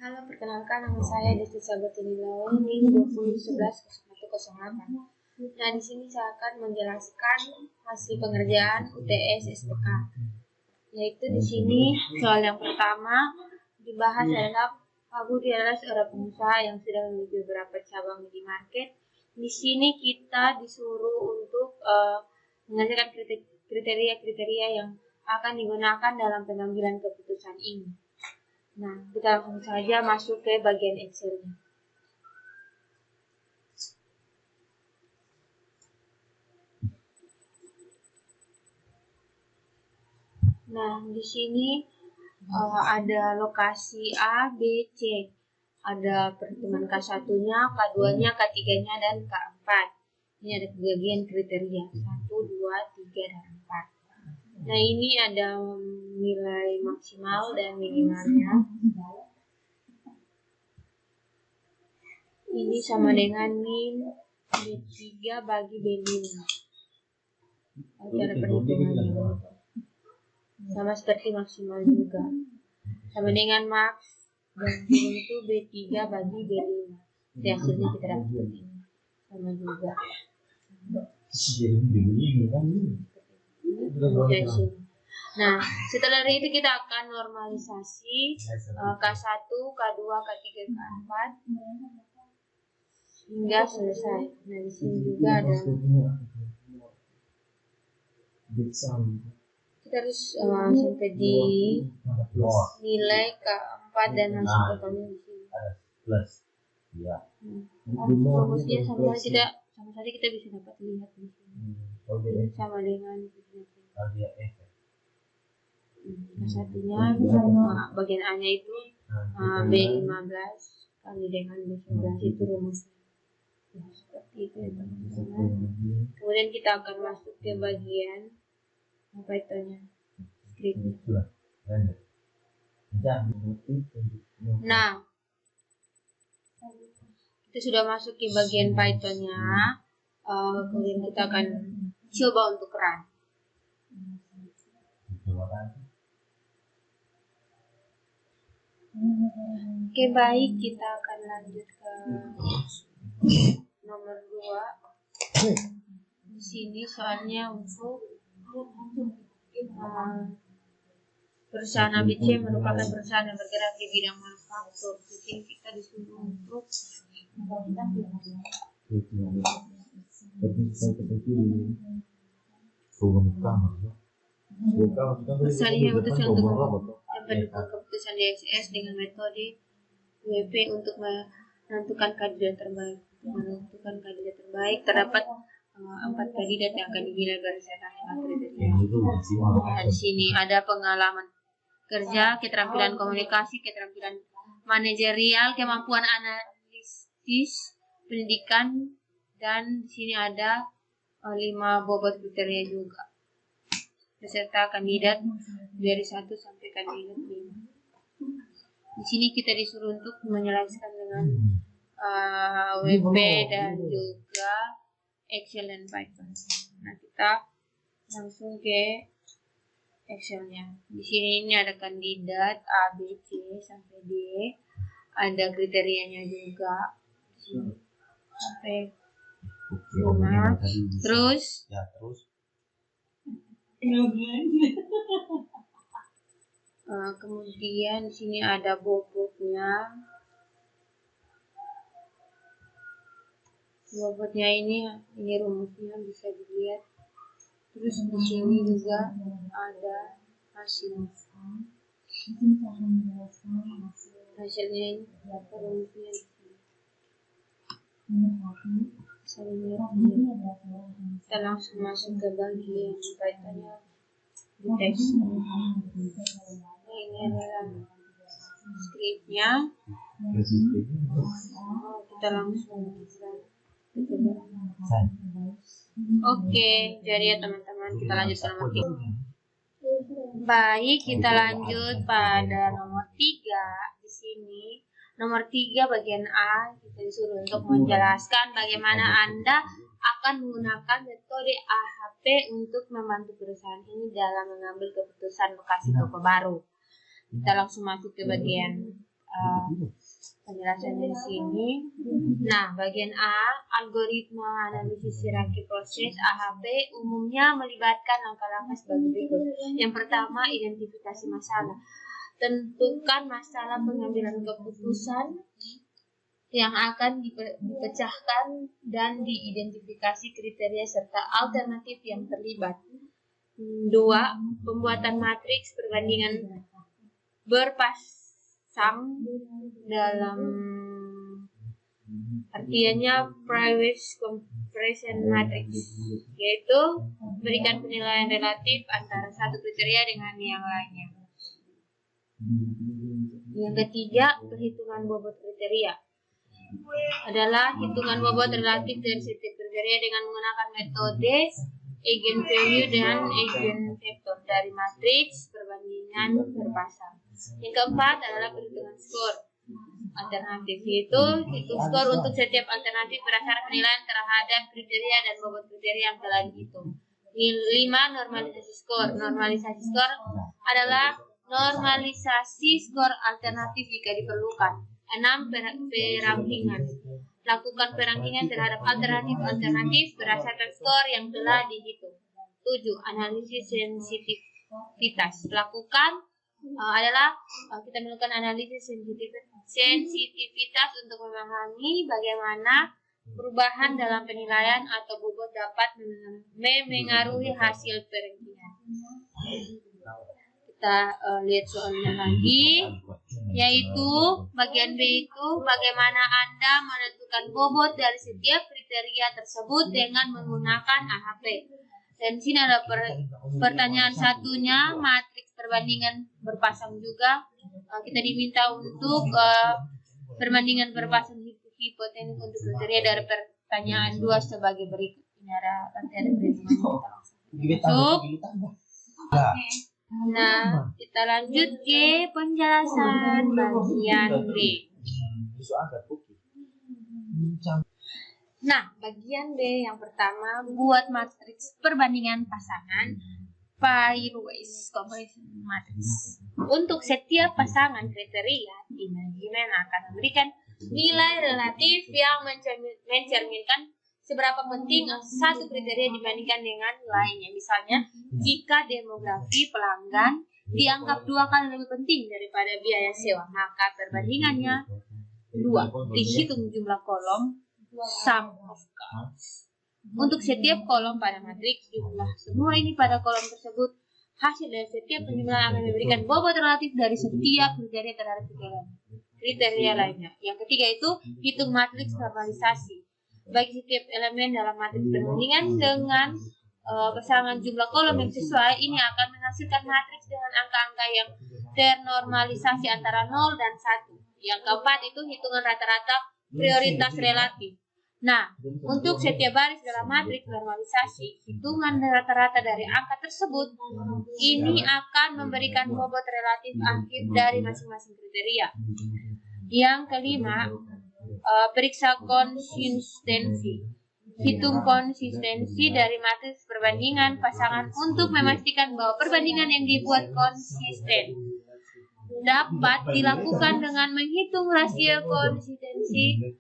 Halo, perkenalkan nama saya Desti Sabatini Lawan, NIM 2011-0108. Nah, di sini saya akan menjelaskan hasil pengerjaan UTS SPK. Yaitu di sini soal yang pertama dibahas adalah Pak Budi adalah seorang pengusaha yang sudah memiliki beberapa cabang minimarket. Di sini kita disuruh untuk mengerjakan kriteria-kriteria yang akan digunakan dalam pengambilan keputusan ini. Nah, kita langsung saja masuk ke bagian Excel-nya. Nah, di sini ada lokasi A, B, C. Ada perhitungan K1-nya, K2-nya, K3-nya, dan K4. Ini ada bagian kriteria 1, 2, 3, dan 4. Nah, ini ada nilai maksimal dan minimalnya. Ini sama dengan min B3 bagi B5. Cara perhitungannya sama seperti maksimal juga. Sama dengan max dan min itu B3 bagi B5. Jadi hasilnya kita dapat ini. Sama juga. Nah, setelah itu kita akan normalisasi K1, K2, K3, K4 hingga selesai. Nah, di sini juga ada kita harus sampai di nilai K4 dan hasil totalnya di sini. Plus. Ya. Rumusnya sama saja kita bisa dapat lihat di sini. Ini sama dengan satunya bagian A-nya itu B15 kali dengan B11 itu rumusnya. Nah, seperti itu ya teman-teman. Kemudian kita akan masuk ke bagian Python-nya, script-nya. Nah, kita sudah masuk ke bagian Python-nya. Kemudian kita akan coba untuk run. Oke, baik, kita akan lanjut ke nomor 2. Di sini soalnya untuk perusahaan ABC merupakan perusahaan yang bergerak di bidang manufaktur. Di sini kita disuruh untuk perusahaan ini memutuskan untuk mendukung keputusan DSS dengan metode WP untuk menentukan kandidat terbaik. Terdapat 4 kandidat yang akan dinilai berdasarkan 5 kriteria. Nah, di sini ada pengalaman kerja, keterampilan komunikasi, keterampilan manajerial, kemampuan analisis, pendidikan, dan di sini ada 5 bobot kriteria juga. Beserta kandidat dari 1 sampai kandidat 5. Di sini kita disuruh untuk menyelesaikan dengan WP dan juga Excel dan Python. Nah, kita langsung ke Excel-nya. Di sini ini ada kandidat A, B, C sampai D. Ada kriterianya juga. Di sini sampai 5. Terus kemudian di sini ada bobotnya. Bobotnya ini rumusnya bisa dilihat. Terus di sini juga ada hasilnya ini rumusnya di sini. Kita langsung masuk ke bagian Python-nya di teks. Ini adalah script-nya. Kita langsung Oke, jadi ya teman-teman, kita lanjut ke nomor 3. Baik, kita lanjut pada nomor 3. Di sini nomor 3 bagian A, kita disuruh untuk menjelaskan bagaimana Anda akan menggunakan metode AHP untuk membantu perusahaan ini dalam mengambil keputusan lokasi toko baru. Kita langsung masuk ke bagian penjelasannya di sini. Nah, bagian A, algoritma analisis hierarki proses AHP umumnya melibatkan langkah-langkah sebagai berikut. Yang pertama, identifikasi masalah. Tentukan masalah pengambilan keputusan yang akan dipecahkan dan diidentifikasi kriteria serta alternatif yang terlibat. 2. Pembuatan matriks perbandingan berpasang dalam artiannya Price Comparison Matrix, yaitu berikan penilaian relatif antara satu kriteria dengan yang lainnya. Yang ketiga, perhitungan bobot kriteria adalah hitungan bobot relatif dari setiap kriteria dengan menggunakan metode eigenvalue dan eigenvektor dari matriks perbandingan berpasang. Yang keempat adalah perhitungan skor alternatif, yaitu hitung skor untuk setiap alternatif berdasarkan penilaian terhadap kriteria dan bobot kriteria yang telah dihitung. 5. Normalisasi skor. Normalisasi skor adalah normalisasi skor alternatif jika diperlukan. 6. Perankingan. Lakukan perankingan terhadap alternatif berdasarkan skor yang telah dihitung. 7. Analisis sensitivitas. Kita melakukan analisis sensitivitas untuk memahami bagaimana perubahan dalam penilaian atau bobot dapat memengaruhi hasil perankingan. Kita lihat soalnya lagi, yaitu bagian B itu bagaimana Anda menentukan bobot dari setiap kriteria tersebut dengan menggunakan AHP. Dan sini ada pertanyaan satunya, matriks perbandingan berpasang juga. Kita diminta untuk perbandingan berpasang hipotetik untuk kriteria dari pertanyaan 2 sebagai berikut. Ini nanti ada perhitungan. Nah, kita lanjut ke penjelasan bagian B. Nah, bagian B yang pertama, buat matriks perbandingan pasangan Price Comparison Matrix. Untuk setiap pasangan kriteria, tim manajemen akan memberikan nilai relatif yang mencerminkan seberapa penting satu kriteria dibandingkan dengan lainnya. Misalnya, jika demografi pelanggan dianggap 2 kali lebih penting daripada biaya sewa, maka perbandingannya 2. Dihitung jumlah kolom sum of columns. Untuk setiap kolom pada matriks, jumlah semua ini pada kolom tersebut. Hasil dari setiap penjumlahan akan memberikan bobot relatif dari setiap kriteria terhadap kriteria lainnya. Yang ketiga itu hitung matriks normalisasi. Bagi setiap elemen dalam matriks perbandingan dengan pasangan jumlah kolom yang sesuai, ini akan menghasilkan matriks dengan angka-angka yang ternormalisasi antara 0 dan 1. Yang keempat itu hitungan rata-rata prioritas relatif. Nah, untuk setiap baris dalam matriks normalisasi, hitungan rata-rata dari angka tersebut ini akan memberikan bobot relatif akhir dari masing-masing kriteria. Yang kelima, periksa konsistensi. Hitung konsistensi dari matriks perbandingan pasangan untuk memastikan bahwa perbandingan yang dibuat konsisten. Dapat dilakukan dengan menghitung rasio konsistensi.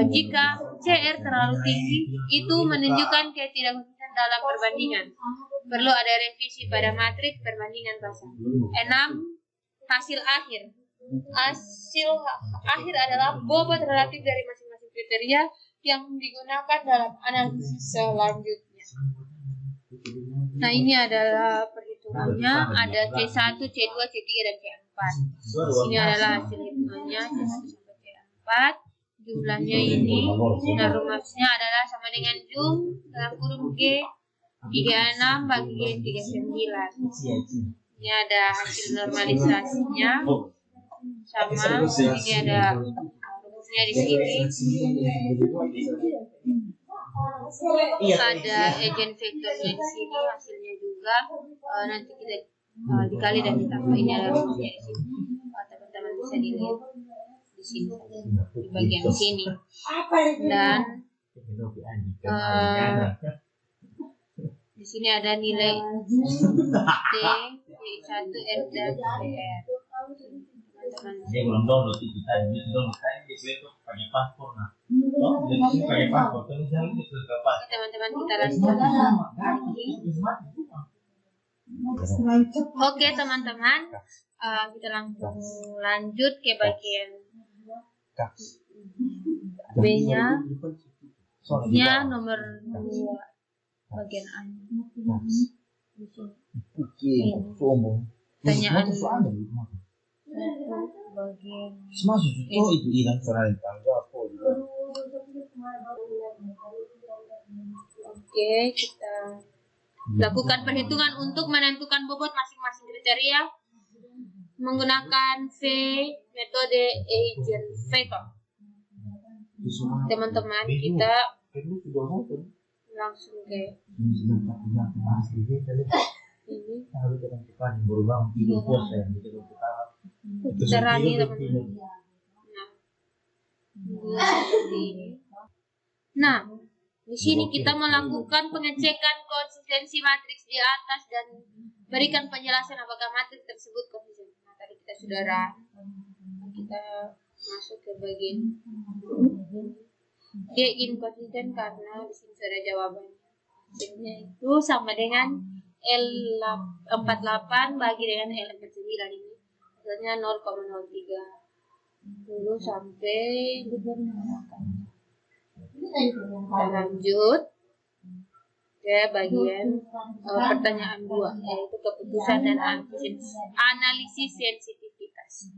Jika CR terlalu tinggi, itu menunjukkan ketidakkonsistensian dalam perbandingan. Perlu ada revisi pada matriks perbandingan pasangan. 6. Hasil akhir. Hasil akhir adalah bobot relatif dari masing-masing kriteria yang digunakan dalam analisis selanjutnya. Nah, ini adalah perhitungannya. Ada C1, C2, C3, dan C4. Ini adalah hasil hitungannya C1 sampai C4. Jumlahnya ini, nah rumusnya adalah sama dengan jum dalam kurung G 36 bagi G 39. Ini ada hasil normalisasinya sama, ini ada rumusnya di sini. Ada eigenvektornya di sini, hasilnya juga. Nanti kita dikali dan ditambah, ini ada rumusnya di sini. Teman-teman bisa dilihat di sini, di bagian sini. Dan di sini ada nilai T, T1, R dan PR. teman-teman. Dia belum download itu tadi, dia download tadi dia itu pakai paspor nah. Oh, dia itu pakai paspor, tapi misalnya dia sudah pas. Teman-teman kita lanjut lagi. Oke teman-teman, kita langsung lanjut ke bagian B-nya. Nya nomor 2 bagian A. Pertanyaan bagian itu hilang soal Oke, kita lakukan perhitungan untuk menentukan bobot masing-masing kriteria menggunakan V metode Eisenhower. Teman-teman, kita langsung ke ini. Terani teman-teman. Nah, di sini kita melakukan pengecekan konsistensi matriks di atas dan berikan penjelasan apakah matriks tersebut konsisten. Nah, tadi kita sudah kita masuk ke bagian dia inkonsisten karena di sini sudah jawabannya. Hasilnya itu sama dengan L48 bagi dengan L49 ini. Hasilnya 0,03. Dulu sampai kita lanjut ke bagian pertanyaan 2 yaitu keputusan dan analisis sensitivitas.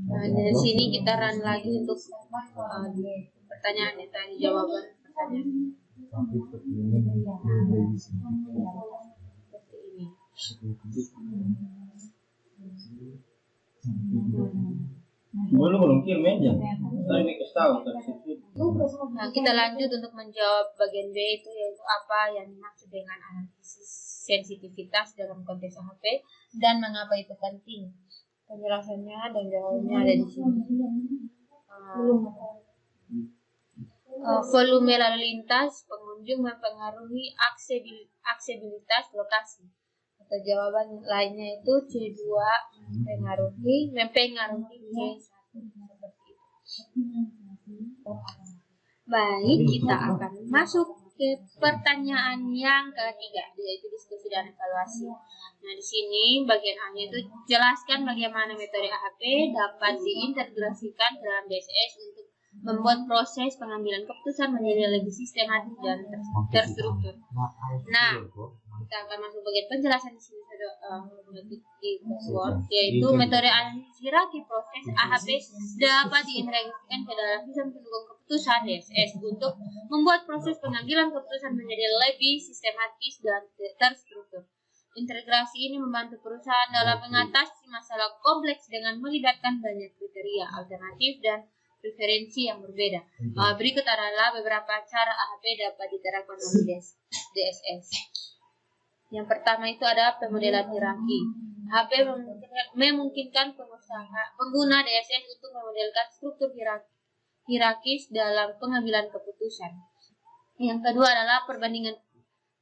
Nah, dari sini kita run lagi untuk pertanyaan yang tadi jawaban pertanyaan. Seperti ini. Belum kirim aja. Nah, kita lanjut untuk menjawab bagian B itu yaitu apa yang dimaksud dengan analisis sensitivitas dalam konteks AHP dan mengapa itu penting. Penjelasannya dan jawabannya ada di sini. Volume lalu lintas pengunjung mempengaruhi aksesibilitas lokasi. Atau jawaban lainnya itu C2 mempengaruhi C1 seperti itu. Baik, kita akan masuk ke pertanyaan yang ketiga yaitu diskusi dan evaluasi. Nah, di sini bagian A-nya itu jelaskan bagaimana metode AHP dapat diintegrasikan dalam DSS untuk membuat proses pengambilan keputusan menjadi lebih sistematis dan terstruktur. Nah, kita akan masuk bagian penjelasan di sini di password yaitu metode analisis hierarki proses AHP dapat diintegrasikan ke dalam sistem pendukung keputusan DSS untuk membuat proses pengambilan keputusan menjadi lebih sistematis dan terstruktur. Integrasi ini membantu perusahaan dalam mengatasi masalah kompleks dengan melibatkan banyak kriteria, alternatif, dan preferensi yang berbeda. Berikut adalah beberapa cara AHP dapat diterapkan oleh DSS. Yang pertama itu ada pemodelan hierarki. AHP memungkinkan pengguna DSS untuk memodelkan struktur hierarkis dalam pengambilan keputusan. Yang kedua adalah perbandingan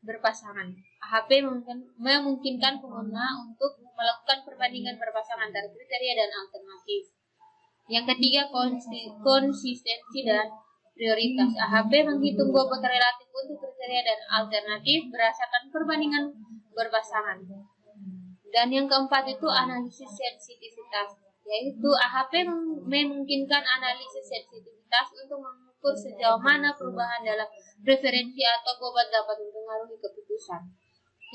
berpasangan. AHP memungkinkan pengguna untuk melakukan perbandingan berpasangan antara kriteria dan alternatif. Yang ketiga, konsistensi dan prioritas. AHP menghitung bobot relatif untuk kriteria dan alternatif berdasarkan perbandingan berpasangan. Dan yang keempat itu analisis sensitivitas, yaitu AHP memungkinkan analisis sensitivitas untuk mengukur sejauh mana perubahan dalam preferensi atau bobot dapat mempengaruhi keputusan.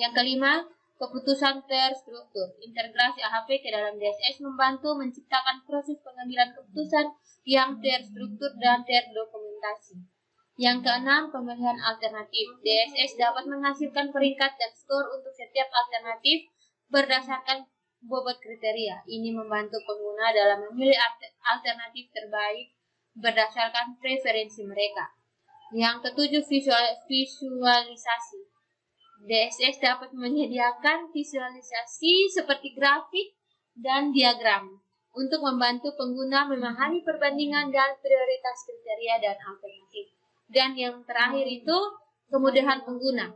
Yang kelima, keputusan terstruktur. Integrasi AHP ke dalam DSS membantu menciptakan proses pengambilan keputusan yang terstruktur dan terdokumentasi. Yang keenam, pemilihan alternatif. DSS dapat menghasilkan peringkat dan skor untuk setiap alternatif berdasarkan bobot kriteria. Ini membantu pengguna dalam memilih alternatif terbaik berdasarkan preferensi mereka. Yang ketujuh, visualisasi. DSS dapat menyediakan visualisasi seperti grafik dan diagram untuk membantu pengguna memahami perbandingan dan prioritas kriteria dan alternatif. Dan yang terakhir itu kemudahan pengguna.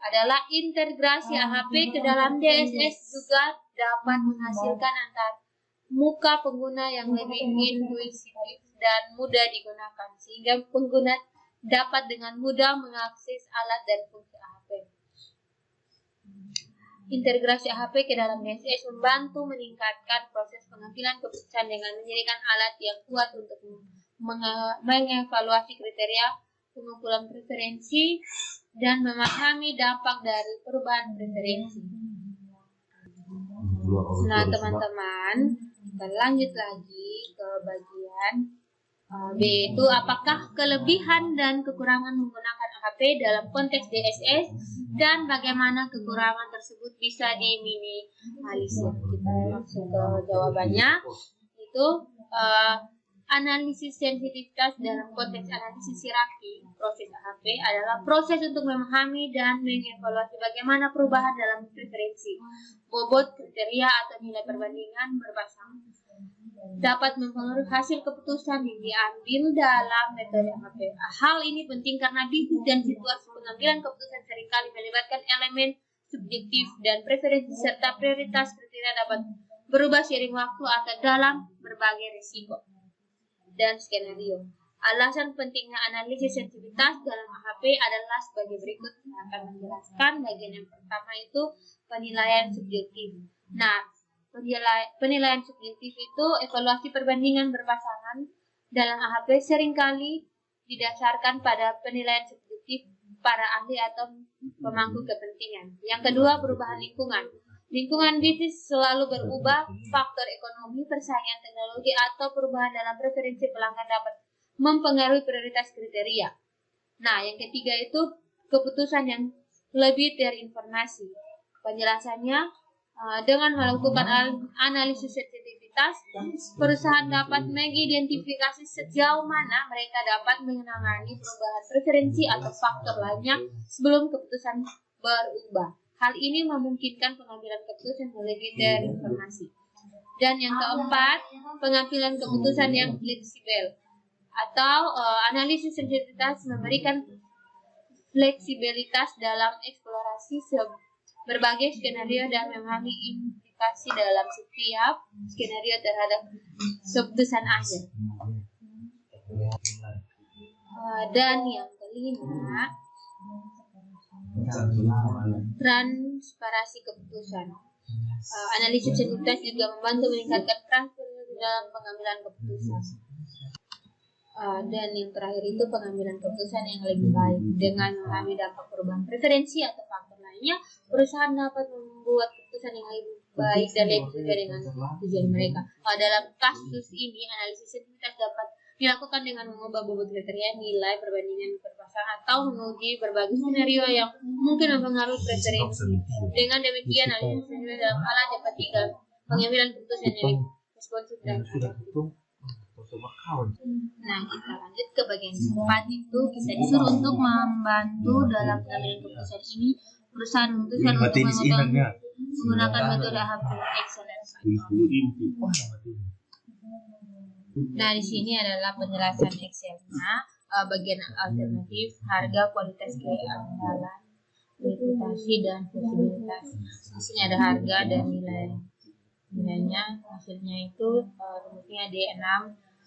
adalah integrasi AHP ke dalam DSS juga dapat menghasilkan antar muka pengguna yang lebih intuitif dan mudah digunakan, sehingga pengguna dapat dengan mudah mengakses alat dan fungsi AHP. Integrasi AHP ke dalam DSS membantu meningkatkan proses pengambilan keputusan dengan menyediakan alat yang kuat untuk mengevaluasi kriteria, pengumpulan preferensi, dan memahami dampak dari perubahan preferensi. Nah, teman-teman, kita lanjut lagi ke bagian B, itu apakah kelebihan dan kekurangan menggunakan AHP dalam konteks DSS dan bagaimana kekurangan tersebut bisa diminimalisir. Kita langsung ke jawabannya, itu analisis sensitivitas dalam konteks analisis hierarki proses AHP adalah proses untuk memahami dan mengevaluasi bagaimana perubahan dalam preferensi, bobot, kriteria, atau nilai perbandingan berpasangan dapat mempengaruhi hasil keputusan yang diambil dalam metode AHP. Hal ini penting karena bisnis dan situasi pengambilan keputusan seringkali melibatkan elemen subjektif dan preferensi serta prioritas kriteria dapat berubah seiring waktu atau dalam berbagai risiko dan skenario. Alasan pentingnya analisis sensitivitas dalam AHP adalah sebagai berikut. Saya akan menjelaskan bagian yang pertama, itu penilaian subjektif. Nah, penilaian subjektif itu evaluasi perbandingan berpasangan dalam AHP seringkali didasarkan pada penilaian subjektif para ahli atau pemangku kepentingan. Yang kedua, perubahan lingkungan. Lingkungan bisnis selalu berubah, faktor ekonomi, persaingan teknologi, atau perubahan dalam preferensi pelanggan dapat mempengaruhi prioritas kriteria. Nah, yang ketiga itu keputusan yang lebih terinformasi. Penjelasannya, dengan melakukan analisis sensitivitas, perusahaan dapat mengidentifikasi sejauh mana mereka dapat menangani perubahan preferensi atau faktor lainnya sebelum keputusan berubah. Hal ini memungkinkan pengambilan keputusan yang lebih terinformasi. Dan yang keempat, pengambilan keputusan yang fleksibel atau analisis sensitivitas memberikan fleksibilitas dalam eksplorasi berbagai skenario dan memahami implikasi dalam setiap skenario terhadap keputusan akhir. Dan yang kelima, transparansi keputusan. Analisis sensitivitas juga membantu meningkatkan transparansi dalam pengambilan keputusan. Dan yang terakhir itu pengambilan keputusan yang lebih baik. Dengan memahami dampak perubahan preferensi atau faktor lainnya, perusahaan dapat membuat keputusan yang lebih baik dan lebih sesuai dengan tujuan mereka. Dalam kasus ini, analisis sensitivitas dapat dilakukan dengan mengubah bobot kriteria, nilai perbandingan berpasangan, atau menguji berbagai skenario yang mungkin mempengaruhi preferensi. Dengan demikian, analisis sensitivitas dalam hal dapat tinggal pengambilan keputusan yang responsif dan efektif. Nah, kita lanjut ke bagian keempat, itu kita disuruh untuk membantu dalam pengambilan keputusan ini. Perusahaan memutuskan untuk menggunakan metode AHP, Excel, dan Python. Nah, di sini adalah penjelasan Excel-nya, bagian alternatif, harga, kualitas, keandalan, reputasi, dan fleksibilitas. Di sini ada harga dan nilainya, hasilnya itu rumusnya D6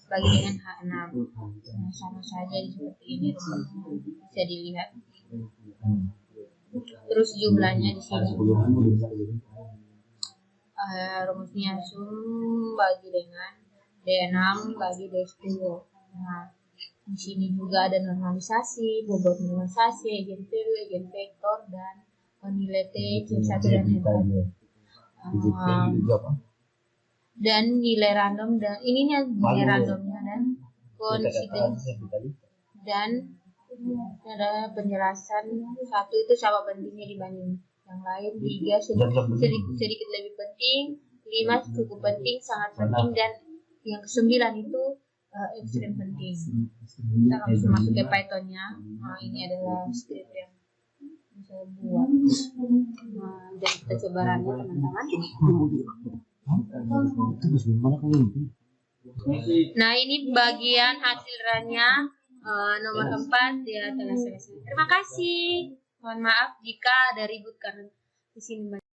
bagi dengan H6. Nah, sama saja seperti ini rumusnya, bisa dilihat. Terus jumlahnya di sini. Rumusnya sum bagi dengan D6 bagi D10. Nah, di sini juga ada normalisasi, bobot normalisasi, egen value, egen vektor, dan nilai T, C1 dan N1. Dan nilai random, dan ini nilai randomnya dan konsistensi. Dan ada penjelasan satu itu sama pentingnya dibanding yang lain, 3 sedikit lebih penting, 5 cukup penting, sangat penting, dan yang ke-9 itu ekstrem penting. Kita langsung masuk ke Python-nya. Nah, ini adalah script yang saya buat. Dan kita coba runnya, teman-teman. Nah, ini bagian hasil runnya nomor 4, dia telah selesai. Terima kasih. Mohon maaf jika ada ribut karena di sini